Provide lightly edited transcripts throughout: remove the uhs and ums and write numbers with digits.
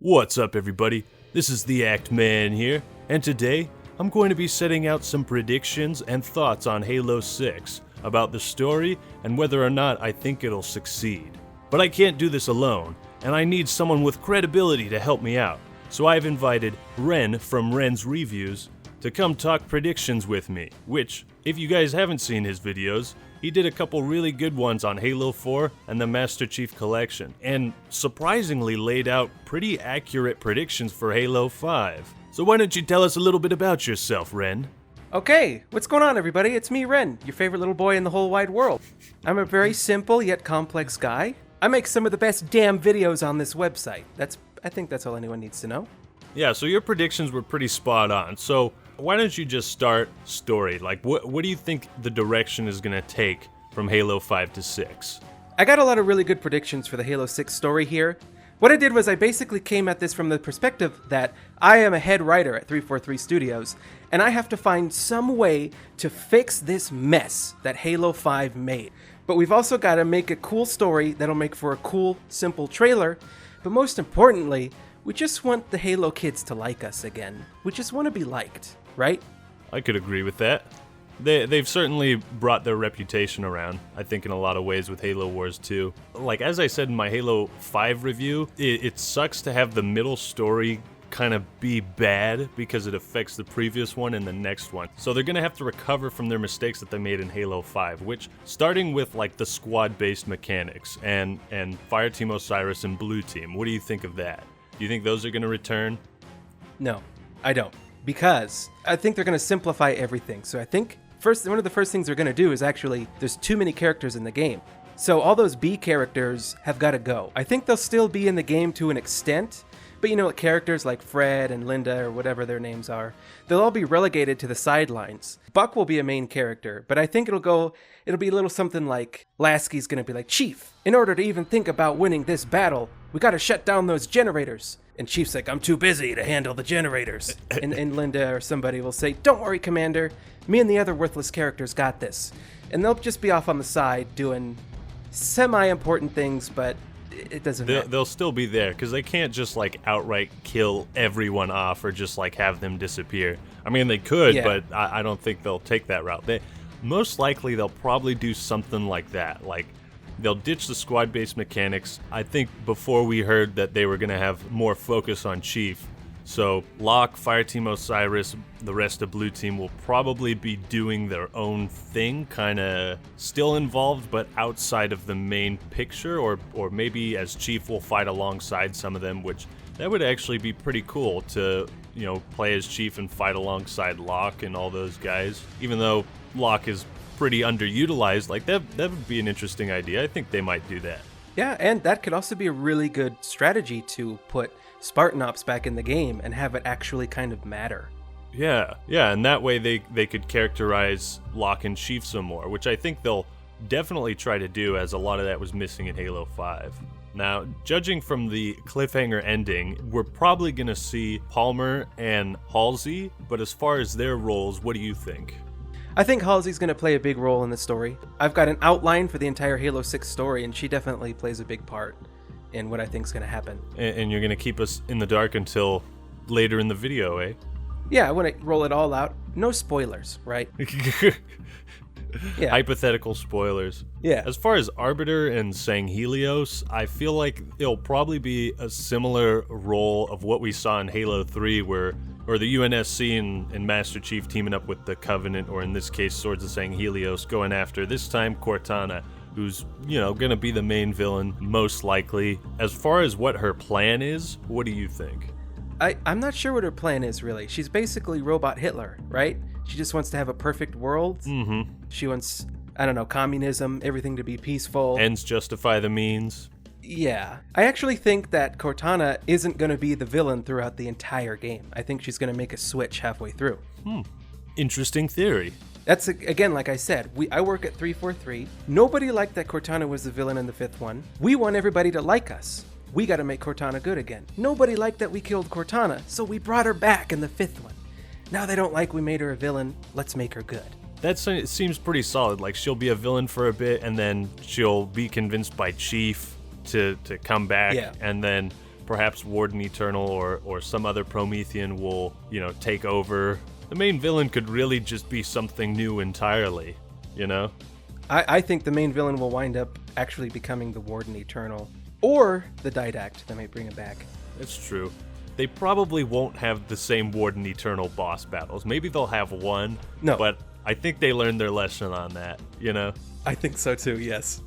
What's up, everybody? This is the Act Man here, and today I'm going to be setting out some predictions and thoughts on Halo 6 about the story and whether or not I think it'll succeed. But I can't do this alone, and I need someone with credibility to help me out. So I've invited Renn from Renn's Reviews to come talk predictions with me, which, if you guys haven't seen his videos, he did a couple really good ones on Halo 4 and the Master Chief Collection, and surprisingly laid out pretty accurate predictions for Halo 5. So why don't you tell us a little bit about yourself, Renn? Okay, what's going on, everybody? It's me, Renn, your favorite little boy in the whole wide world. I'm a very simple yet complex guy. I make some of the best damn videos on this website. I think that's all anyone needs to know. Yeah, so your predictions were pretty spot on. So why don't you just start story? Like, what do you think the direction is going to take from Halo 5 to 6? I got a lot of really good predictions for the Halo 6 story here. What I did was I basically came at this from the perspective that I am a head writer at 343 Studios, and I have to find some way to fix this mess that Halo 5 made. But we've also got to make a cool story that'll make for a cool, simple trailer. But most importantly, we just want the Halo kids to like us again. We just want to be liked, right? I could agree with that. They've certainly brought their reputation around, I think, in a lot of ways with Halo Wars 2. Like, as I said in my Halo 5 review, it sucks to have the middle story kind of be bad because it affects the previous one and the next one. So they're going to have to recover from their mistakes that they made in Halo 5, which, starting with, like, the squad-based mechanics and Fireteam Osiris and Blue Team, what do you think of that? Do you think those are going to return? No, I don't. Because I think they're going to simplify everything. So I think one of the first things they're going to do is actually, there's too many characters in the game. So all those B characters have got to go. I think they'll still be in the game to an extent, but you know, characters like Fred and Linda or whatever their names are, they'll all be relegated to the sidelines. Buck will be a main character, but I think it'll be a little something like Lasky's going to be like, Chief, in order to even think about winning this battle, we got to shut down those generators. And Chief's like, I'm too busy to handle the generators. and Linda or somebody will say, don't worry, Commander. Me and the other worthless characters got this. And they'll just be off on the side doing semi-important things, but it doesn't matter. They'll still be there, because they can't just, like, outright kill everyone off or just, like, have them disappear. I mean, they could, Yeah. but I don't think they'll take that route. Most likely, they'll probably do something like that. Like, they'll ditch the squad-based mechanics. I think before we heard that they were going to have more focus on Chief. So Locke, Fireteam Osiris, the rest of Blue Team will probably be doing their own thing, kind of still involved, but outside of the main picture, or maybe as Chief will fight alongside some of them, which that would actually be pretty cool to, you know, play as Chief and fight alongside Locke and all those guys. Even though Locke is pretty underutilized, like that would be an interesting idea. I think they might do that. Yeah, and that could also be a really good strategy to put Spartan Ops back in the game and have it actually kind of matter. Yeah, and that way they could characterize Locke and Chief some more, which I think they'll definitely try to do, as a lot of that was missing in Halo 5. Now, judging from the cliffhanger ending, we're probably going to see Palmer and Halsey, but as far as their roles, what do you think? I think Halsey's going to play a big role in the story. I've got an outline for the entire Halo 6 story, and she definitely plays a big part in what I think is going to happen. And you're going to keep us in the dark until later in the video, eh? Yeah, I want to roll it all out. No spoilers, right? Yeah. Hypothetical spoilers. Yeah. As far as Arbiter and Sanghelios, I feel like it'll probably be a similar role of what we saw in Halo 3, or the UNSC and Master Chief teaming up with the Covenant, or in this case, Swords of Sanghelios, going after, this time, Cortana, who's, you know, going to be the main villain, most likely. As far as what her plan is, what do you think? I'm not sure what her plan is, really. She's basically Robot Hitler, right? She just wants to have a perfect world. Mm-hmm. She wants, I don't know, communism, everything to be peaceful. Ends justify the means. Yeah. I actually think that Cortana isn't going to be the villain throughout the entire game. I think she's going to make a switch halfway through. Interesting theory. That's, again, like I said, I work at 343. Nobody liked that Cortana was the villain in the 5th one. We want everybody to like us. We got to make Cortana good again. Nobody liked that we killed Cortana, so we brought her back in the 5th one. Now they don't like we made her a villain. Let's make her good. That seems pretty solid. Like, she'll be a villain for a bit, and then she'll be convinced by Chief to come back, Yeah. and then perhaps Warden Eternal or some other Promethean will, take over. The main villain could really just be something new entirely, I think the main villain will wind up actually becoming the Warden Eternal or the Didact that might bring him back. It's true. They probably won't have the same Warden Eternal boss battles. Maybe they'll have one. No. But I think they learned their lesson on that, I think so too, yes.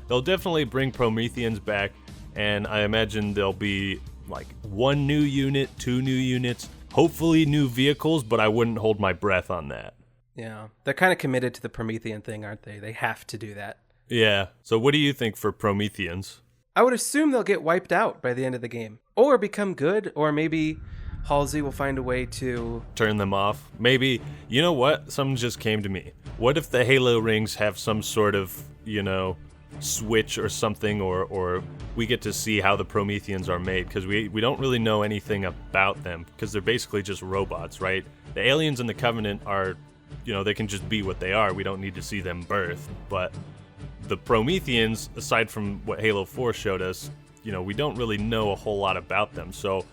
They'll definitely bring Prometheans back, and I imagine there'll be like 1 new unit, 2 new units, hopefully new vehicles, but I wouldn't hold my breath on that. Yeah, they're kind of committed to the Promethean thing, aren't they? They have to do that. Yeah, so what do you think for Prometheans? I would assume they'll get wiped out by the end of the game. Or become good, or maybe Halsey will find a way to turn them off. Maybe, you know what? Something just came to me. What if the Halo rings have some sort of, switch or something, or we get to see how the Prometheans are made, because we don't really know anything about them, because they're basically just robots, right? The aliens in the Covenant are, they can just be what they are. We don't need to see them birth, but the Prometheans, aside from what Halo 4 showed us, we don't really know a whole lot about them. So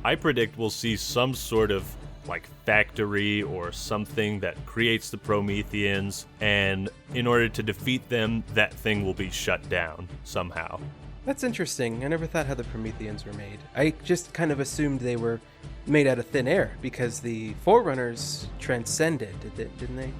I predict we'll see some sort of like factory or something that creates the Prometheans, and in order to defeat them, that thing will be shut down somehow. That's interesting. I never thought how the Prometheans were made. I just kind of assumed they were made out of thin air because the Forerunners transcended, didn't they?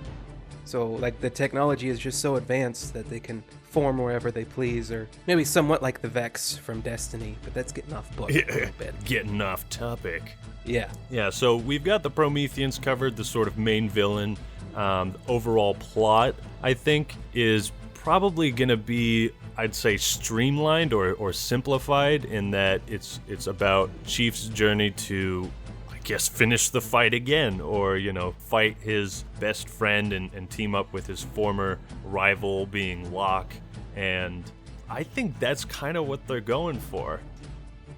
So, like, the technology is just so advanced that they can form wherever they please, or maybe somewhat like the Vex from Destiny, but that's getting off book a little bit. Getting off topic. Yeah. Yeah, so we've got the Prometheans covered, the sort of main villain. Overall plot, I think, is probably going to be, I'd say, streamlined or simplified in that it's about Chief's journey to, I guess, finish the fight again, or, fight his best friend and team up with his former rival being Locke. And I think that's kind of what they're going for.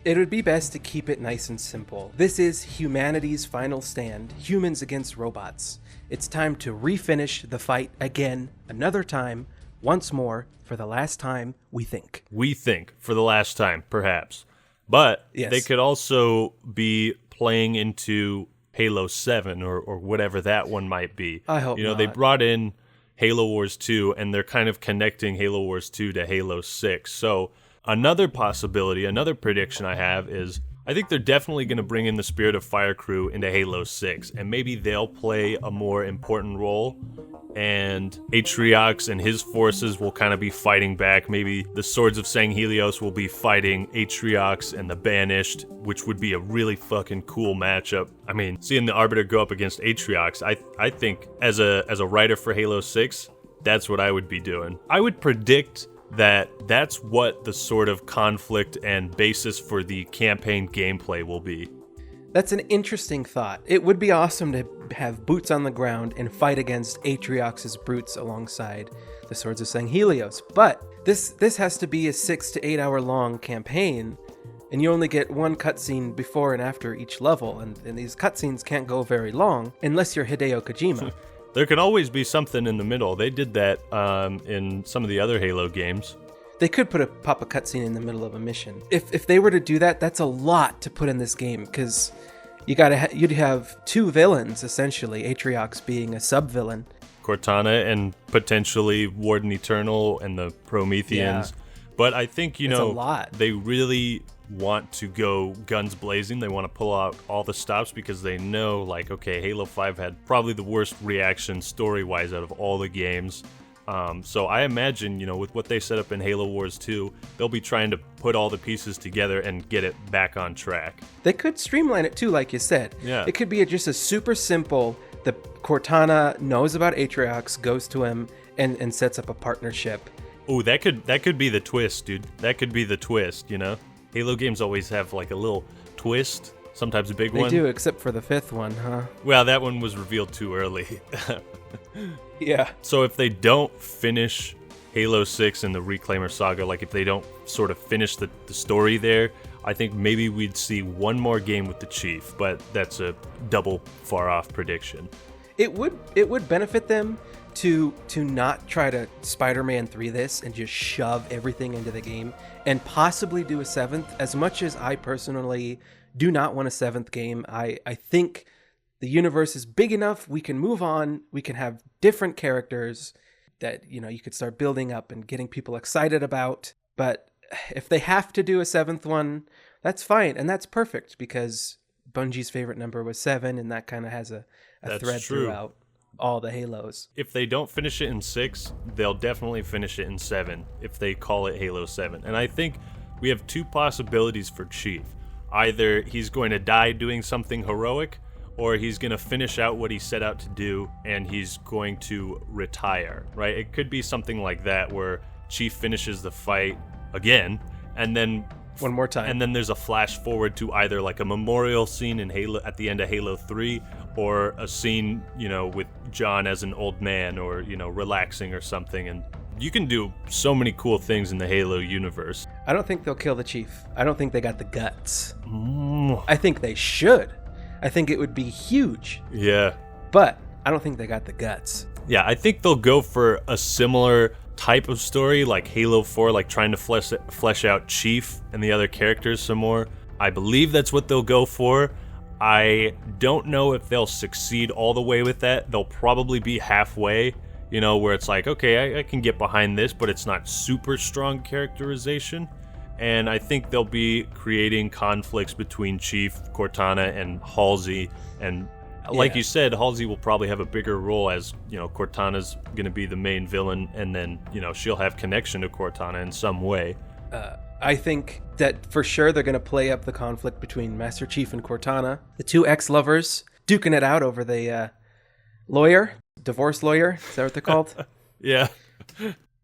It would be best to keep it nice and simple. This is humanity's final stand, humans against robots. It's time to refinish the fight again, another time, once more, for the last time, we think. We think, for the last time, perhaps. But yes, they could also be playing into Halo 7 or whatever that one might be. I hope not. They brought in Halo Wars 2, and they're kind of connecting Halo Wars 2 to Halo 6. So another possibility, another prediction I have is I think they're definitely going to bring in the Spirit of Fire crew into Halo 6, and maybe they'll play a more important role, and Atriox and his forces will kind of be fighting back. Maybe the Swords of Sanghelios will be fighting Atriox and the Banished, which would be a really fucking cool matchup. I mean, seeing the Arbiter go up against Atriox, I think as a writer for Halo 6, that's what I would be doing. I would predict that's what the sort of conflict and basis for the campaign gameplay will be. That's an interesting thought. It would be awesome to have boots on the ground and fight against Atriox's brutes alongside the Swords of Sanghelios. But this has to be a 6 to 8 hour long campaign, and you only get one cutscene before and after each level, and these cutscenes can't go very long unless you're Hideo Kojima. There can always be something in the middle. They did that in some of the other Halo games. They could pop a cutscene in the middle of a mission. If they were to do that, that's a lot to put in this game, because you'd have two villains, essentially, Atriox being a sub-villain. Cortana and potentially Warden Eternal and the Prometheans. Yeah. But I think, it's a lot. They really want to go guns blazing. They want to pull out all the stops because they know, like, okay, Halo 5 had probably the worst reaction story-wise out of all the games. So I imagine, with what they set up in Halo Wars 2, they'll be trying to put all the pieces together and get it back on track. They could streamline it too, like you said. Yeah. It could be just a super simple, the Cortana knows about Atriox, goes to him, and sets up a partnership. Oh, that could be the twist, dude. That could be the twist, Halo games always have like a little twist, sometimes a big one. They do, except for the 5th one, huh? Well, that one was revealed too early. Yeah. So if they don't finish Halo 6 and the Reclaimer saga, like if they don't sort of finish the story there, I think maybe we'd see one more game with the Chief, but that's a double far off prediction. It would benefit them to not try to Spider-Man 3 this and just shove everything into the game and possibly do a 7th, as much as I personally do not want a 7th game, I think the universe is big enough, we can move on, we can have different characters that, you know, you could start building up and getting people excited about. But if they have to do a 7th one, that's fine, and that's perfect, because Bungie's favorite number was 7, and that kind of has a thread throughout all the Halos. If they don't finish it in 6, they'll definitely finish it in 7 if they call it Halo 7. And I think we have 2 possibilities for Chief. Either he's going to die doing something heroic, or he's going to finish out what he set out to do and he's going to retire, right? It could be something like that where Chief finishes the fight again and then one more time. And then there's a flash forward to either like a memorial scene in Halo at the end of Halo 3, or a scene, you know, with John as an old man, or, you know, relaxing or something. And you can do so many cool things in the Halo universe. I don't think they'll kill the Chief. I don't think they got the guts. I think they should. I think it would be huge. Yeah. But I don't think they got the guts. Yeah, I think they'll go for a similar type of story like Halo 4, like trying to flesh out Chief and the other characters some more. I believe that's what they'll go for. I don't know if they'll succeed all the way with that. They'll probably be halfway, you know, where it's like, okay, I can get behind this, but it's not super strong characterization. And I think they'll be creating conflicts between Chief, Cortana, and Halsey. And like you said, Halsey will probably have a bigger role, as, you know, Cortana's going to be the main villain, and then, you know, she'll have connection to Cortana in some way. I think that for sure they're going to play up the conflict between Master Chief and Cortana, the 2 ex-lovers duking it out over the divorce lawyer. Is that what they're called? Yeah.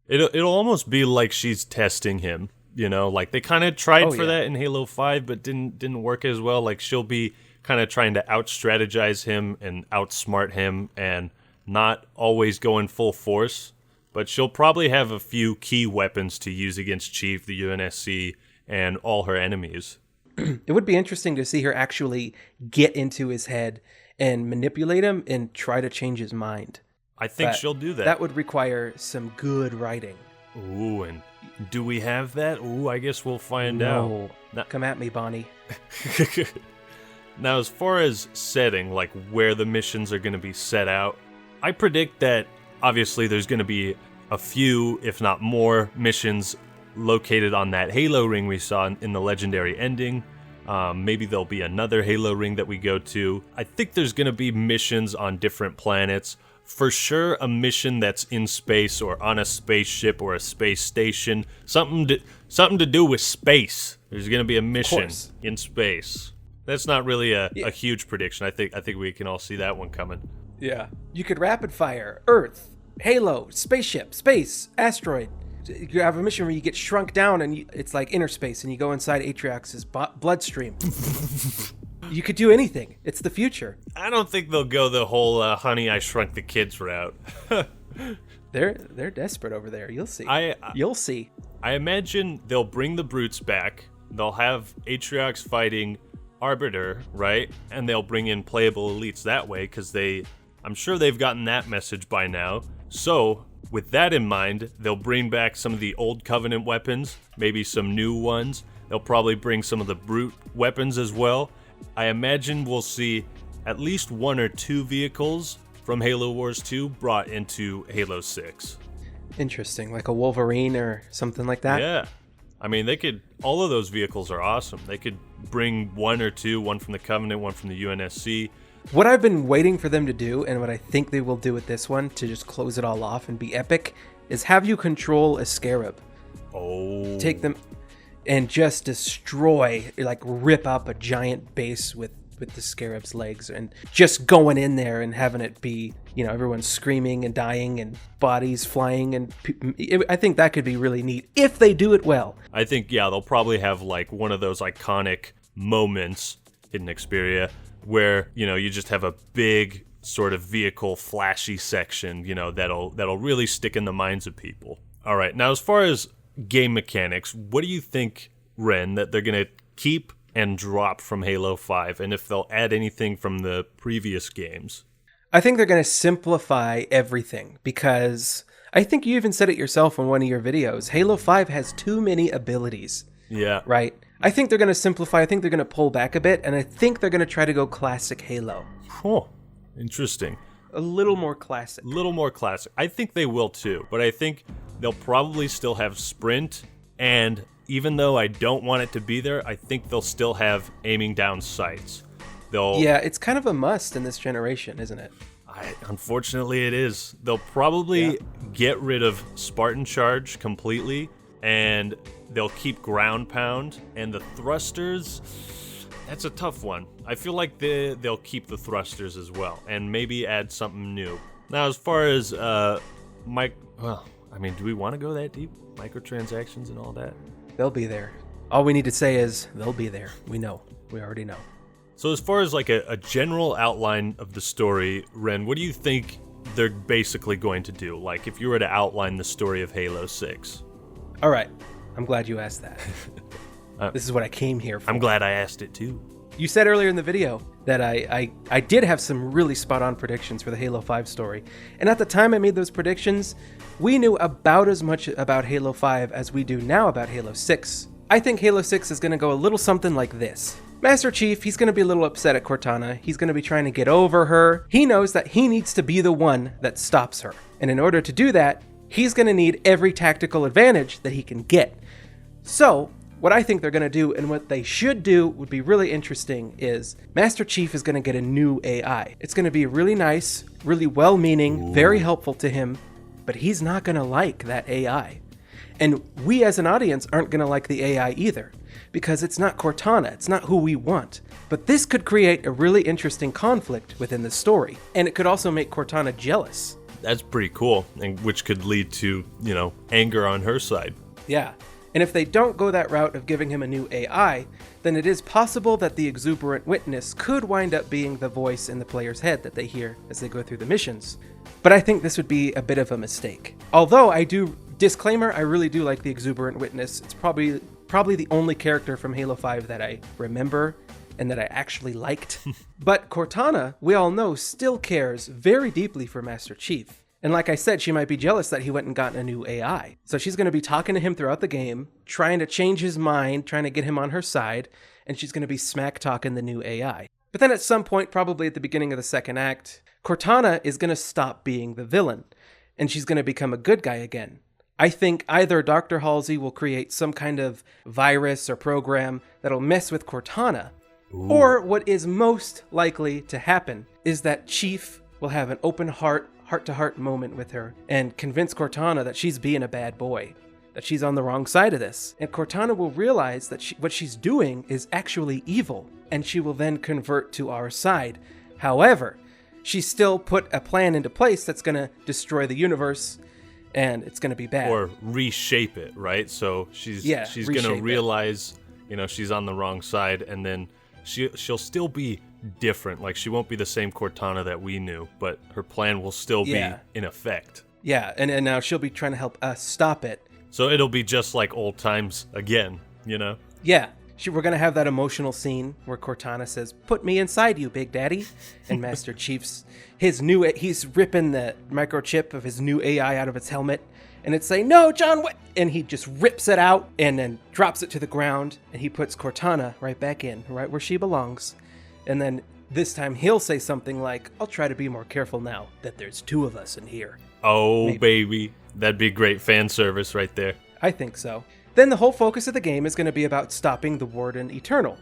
It'll almost be like she's testing him, you know, like they kind of tried that in Halo 5, but didn't work as well. Like she'll be kind of trying to out-strategize him and outsmart him, and not always going full force. But she'll probably have a few key weapons to use against Chief, the UNSC, and all her enemies. It would be interesting to see her actually get into his head and manipulate him and try to change his mind. I think she'll do that. That would require some good writing. Ooh, and do we have that? Ooh, I guess we'll find out. Come at me, Bonnie. Now, as far as setting, like where the missions are going to be set out, I predict that obviously there's going to be a few, if not more, missions located on that Halo ring we saw in the legendary ending. Maybe there'll be another Halo ring that we go to. I think there's going to be missions on different planets. For sure, a mission that's in space or on a spaceship or a space station. Something to do with space. There's going to be a mission in space. That's not really a huge prediction. I think we can all see that one coming. Yeah. You could rapid fire Earth, Halo, spaceship, space, asteroid. You have a mission where you get shrunk down and it's like inner space, and you go inside Atriox's bloodstream. You could do anything. It's the future. I don't think they'll go the whole Honey, I Shrunk the Kids route. They're desperate over there. You'll see. You'll see. I imagine they'll bring the brutes back. They'll have Atriox fighting Arbiter, right? And they'll bring in playable elites that way, because I'm sure they've gotten that message by now. So, with that in mind, they'll bring back some of the old Covenant weapons, maybe some new ones. They'll probably bring some of the brute weapons as well. I imagine we'll see at least 1 or 2 vehicles from Halo Wars 2 brought into Halo 6. Interesting, like a Wolverine or something like that? Yeah. I mean, all of those vehicles are awesome. They could bring 1 or 2, one from the Covenant, one from the UNSC. What I've been waiting for them to do, and what I think they will do with this one to just close it all off and be epic, is have you control a Scarab. Oh. Take them and just destroy, like rip up a giant base with the Scarab's legs, and just going in there and having it be, you know, everyone screaming and dying and bodies flying, and I think that could be really neat if they do it well. I think, yeah, they'll probably have like one of those iconic moments in Xperia where, you know, you just have a big sort of vehicle flashy section, you know, that'll really stick in the minds of people. All right, now as far as game mechanics, what do you think, Renn, that they're going to keep and drop from Halo 5, and if they'll add anything from the previous games? I think they're going to simplify everything because I think you even said it yourself in one of your videos. Halo 5 has too many abilities. Yeah. Right? I think they're going to simplify. I think they're going to pull back a bit, and I think they're going to try to go classic Halo. Oh, interesting. A little more classic. Little more classic. I think they will too, but I think they'll probably still have sprint, and even though I don't want it to be there, I think they'll still have aiming down sights. Yeah, it's kind of a must in this generation, isn't it? Unfortunately, it is. They'll probably get rid of Spartan Charge completely, and they'll keep Ground Pound, and the thrusters, that's a tough one. I feel like they'll keep the thrusters as well, and maybe add something new. Now, as far as, do we want to go that deep? Microtransactions and all that? They'll be there. All we need to say is, they'll be there. We know. We already know. So as far as like a general outline of the story, Renn, what do you think they're basically going to do? Like if you were to outline the story of Halo 6? All right. I'm glad you asked that. This is what I came here for. I'm glad I asked it too. You said earlier in the video that I did have some really spot-on predictions for the Halo 5 story. And at the time I made those predictions, we knew about as much about Halo 5 as we do now about Halo 6. I think Halo 6 is going to go a little something like this. Master Chief, he's going to be a little upset at Cortana. He's going to be trying to get over her. He knows that he needs to be the one that stops her. And in order to do that, he's going to need every tactical advantage that he can get. So, what I think they're going to do and what they should do would be really interesting is Master Chief is going to get a new AI. It's going to be really nice, really well-meaning, very helpful to him, but he's not going to like that AI. And we as an audience aren't going to like the AI either, because it's not Cortana, it's not who we want. But this could create a really interesting conflict within the story, and it could also make Cortana jealous. That's pretty cool, and which could lead to, anger on her side. Yeah, and if they don't go that route of giving him a new AI, then it is possible that the exuberant witness could wind up being the voice in the player's head that they hear as they go through the missions. But I think this would be a bit of a mistake. Although disclaimer, I really do like the exuberant witness. It's probably the only character from Halo 5 that I remember and that I actually liked. But Cortana, we all know, still cares very deeply for Master Chief. And like I said, she might be jealous that he went and got a new AI. So she's going to be talking to him throughout the game, trying to change his mind, trying to get him on her side, and she's going to be smack-talking the new AI. But then at some point, probably at the beginning of the second act, Cortana is going to stop being the villain, and she's going to become a good guy again. I think either Dr. Halsey will create some kind of virus or program that'll mess with Cortana, or what is most likely to happen is that Chief will have an open heart-to-heart moment with her and convince Cortana that she's being a bad boy, that she's on the wrong side of this. And Cortana will realize that what she's doing is actually evil, and she will then convert to our side. However, she still put a plan into place that's going to destroy the universe, and it's going to be bad. Or reshape it, right? So she's going to realize, she's on the wrong side, and then she'll still be different. Like, she won't be the same Cortana that we knew, but her plan will still be in effect. Yeah, and now she'll be trying to help us stop it. So it'll be just like old times again, Yeah. We're going to have that emotional scene where Cortana says, "Put me inside you, Big Daddy." And Master Chief's, he's ripping the microchip of his new AI out of its helmet. And it's saying, "No, John, what?" And he just rips it out and then drops it to the ground. And he puts Cortana right back in, right where she belongs. And then this time he'll say something like, "I'll try to be more careful now that there's two of us in here." Oh, maybe. Baby. That'd be great fan service right there. I think so. Then the whole focus of the game is going to be about stopping the Warden Eternal,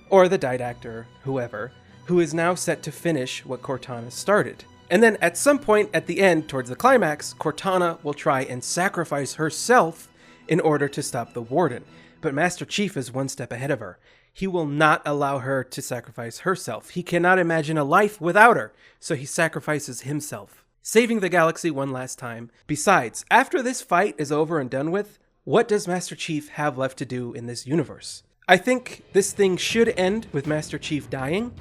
or the Didact, or whoever, who is now set to finish what Cortana started. And then at some point at the end, towards the climax, Cortana will try and sacrifice herself in order to stop the Warden. But Master Chief is one step ahead of her. He will not allow her to sacrifice herself. He cannot imagine a life without her, so he sacrifices himself, saving the galaxy one last time. Besides, after this fight is over and done with, what does Master Chief have left to do in this universe? I think this thing should end with Master Chief dying,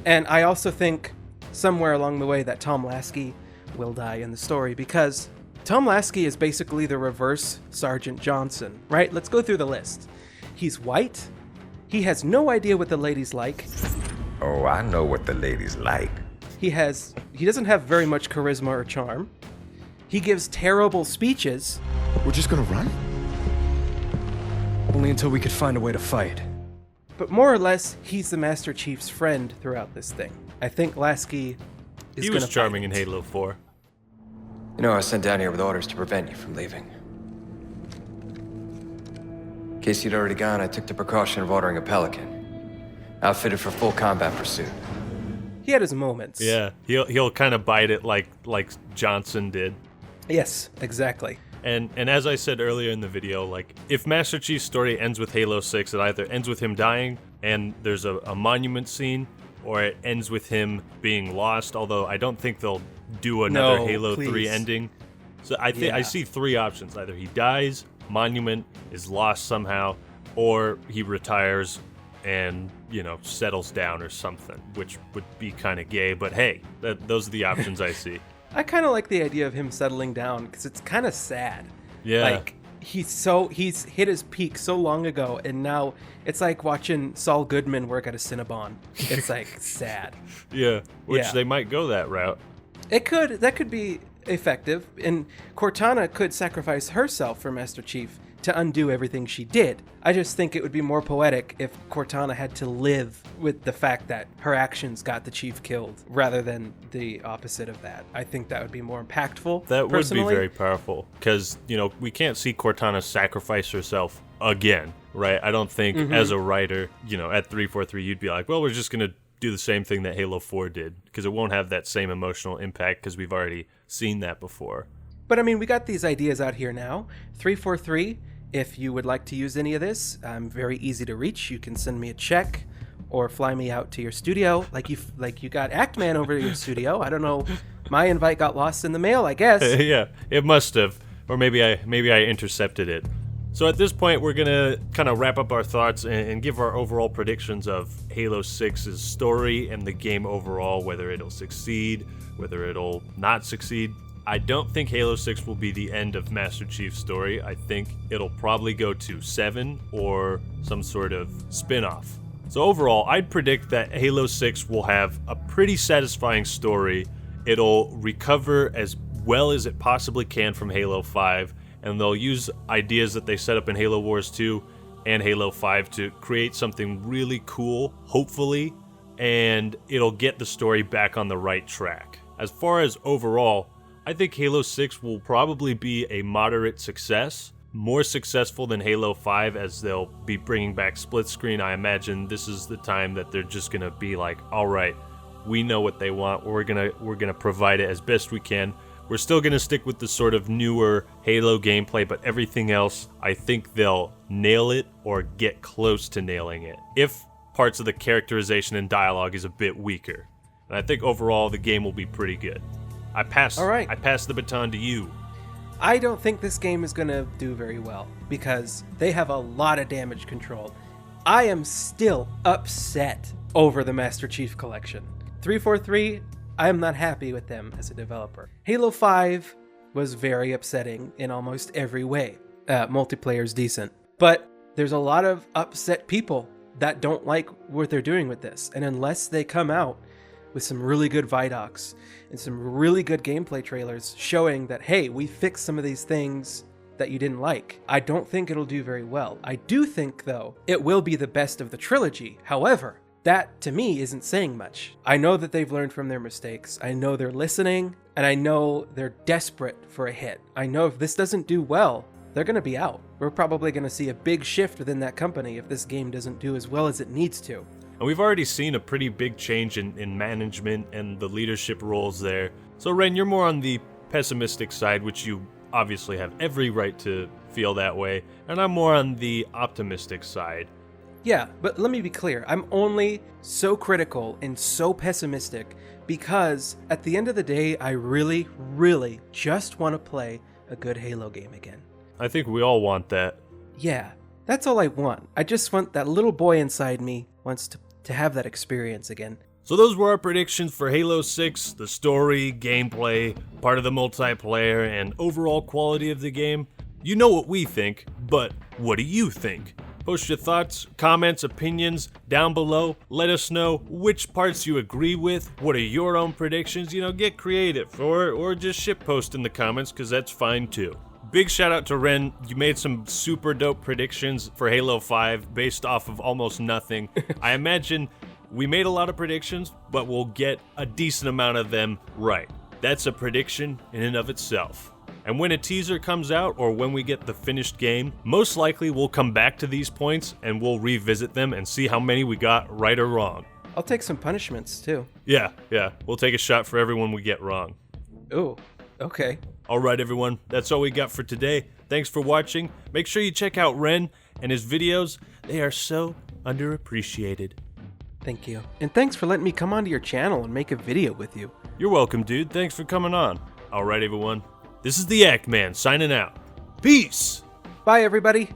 and I also think somewhere along the way that Tom Lasky will die in the story, because Tom Lasky is basically the reverse Sergeant Johnson, right? Let's go through the list. He's white, he has no idea what the ladies like. Oh, I know what the ladies like. He doesn't have very much charisma or charm. He gives terrible speeches. We're just gonna run? Only until we could find a way to fight. But more or less, he's the Master Chief's friend throughout this thing. I think Lasky is He gonna was charming fight in it. Halo 4. You know, I was sent down here with orders to prevent you from leaving. In case you'd already gone, I took the precaution of ordering a Pelican, outfitted for full combat pursuit. He had his moments. Yeah, he'll kind of bite it like Johnson did. Yes, exactly. And as I said earlier in the video, like, if Master Chief's story ends with Halo 6, it either ends with him dying and there's a monument scene, or it ends with him being lost, although I don't think they'll do another No, Halo 3 please. ending. So I Yeah. see three options. Either he dies, monument is lost somehow, or he retires and, settles down or something, which would be kind of gay, but hey, those are the options I see. I kind of like the idea of him settling down because it's kind of sad. Yeah. Like, he's hit his peak so long ago, and now it's like watching Saul Goodman work at a Cinnabon. It's like sad. Yeah, which Yeah. they might go that route. That could be effective, and Cortana could sacrifice herself for Master Chief to undo everything she did. I just think it would be more poetic if Cortana had to live with the fact that her actions got the Chief killed, rather than the opposite of that. I think that would be more impactful. That personally. would be very powerful, because, we can't see Cortana sacrifice herself again, right? I don't think as a writer, at 343, you'd be like, well, we're just going to do the same thing that Halo 4 did, because it won't have that same emotional impact, because we've already seen that before. But I mean, we got these ideas out here now. 343, if you would like to use any of this, I'm very easy to reach. You can send me a check or fly me out to your studio, like you got Actman over to your studio. I don't know. My invite got lost in the mail, I guess. Yeah, it must have, or maybe I intercepted it. So at this point, we're gonna kind of wrap up our thoughts and give our overall predictions of Halo 6's story and the game overall, whether it'll succeed, whether it'll not succeed. I don't think Halo 6 will be the end of Master Chief's story. I think it'll probably go to 7 or some sort of spin-off. So overall, I'd predict that Halo 6 will have a pretty satisfying story. It'll recover as well as it possibly can from Halo 5, and they'll use ideas that they set up in Halo Wars 2 and Halo 5 to create something really cool, hopefully, and it'll get the story back on the right track. As far as overall, I think Halo 6 will probably be a moderate success, more successful than Halo 5, as they'll be bringing back split screen. I imagine this is the time that they're just going to be like, all right, we know what they want, we're going to provide it as best we can. We're still going to stick with the sort of newer Halo gameplay, but everything else, I think they'll nail it or get close to nailing it, if parts of the characterization and dialogue is a bit weaker. And I think overall the game will be pretty good. I pass the baton to you. I don't think this game is going to do very well because they have a lot of damage control. I am still upset over the Master Chief Collection. 343, I am not happy with them as a developer. Halo 5 was very upsetting in almost every way. Multiplayer's decent. But there's a lot of upset people that don't like what they're doing with this. And unless they come out with some really good Vidocs and some really good gameplay trailers showing that, hey, we fixed some of these things that you didn't like, I don't think it'll do very well. I do think, though, it will be the best of the trilogy. However, that, to me, isn't saying much. I know that they've learned from their mistakes. I know they're listening, and I know they're desperate for a hit. I know if this doesn't do well, they're going to be out. We're probably going to see a big shift within that company if this game doesn't do as well as it needs to. And we've already seen a pretty big change in management and the leadership roles there. So Renn, you're more on the pessimistic side, which you obviously have every right to feel that way, and I'm more on the optimistic side. Yeah, but let me be clear. I'm only so critical and so pessimistic because at the end of the day, I really, really just want to play a good Halo game again. I think we all want that. Yeah, that's all I want. I just want that little boy inside me wants to have that experience again. So those were our predictions for Halo 6, the story, gameplay, part of the multiplayer, and overall quality of the game. You know what we think, but what do you think? Post your thoughts, comments, opinions down below. Let us know which parts you agree with. What are your own predictions? You know, get creative or just shitpost in the comments, because that's fine too. Big shout out to Renn. You made some super dope predictions for Halo 5 based off of almost nothing. I imagine we made a lot of predictions, but we'll get a decent amount of them right. That's a prediction in and of itself. And when a teaser comes out, or when we get the finished game, most likely we'll come back to these points and we'll revisit them and see how many we got right or wrong. I'll take some punishments too. Yeah, we'll take a shot for everyone we get wrong. Ooh, okay. Alright everyone, that's all we got for today. Thanks for watching. Make sure you check out Renn and his videos. They are so underappreciated. Thank you. And thanks for letting me come onto your channel and make a video with you. You're welcome, dude. Thanks for coming on. Alright everyone, this is the Act Man signing out. Peace! Bye, everybody.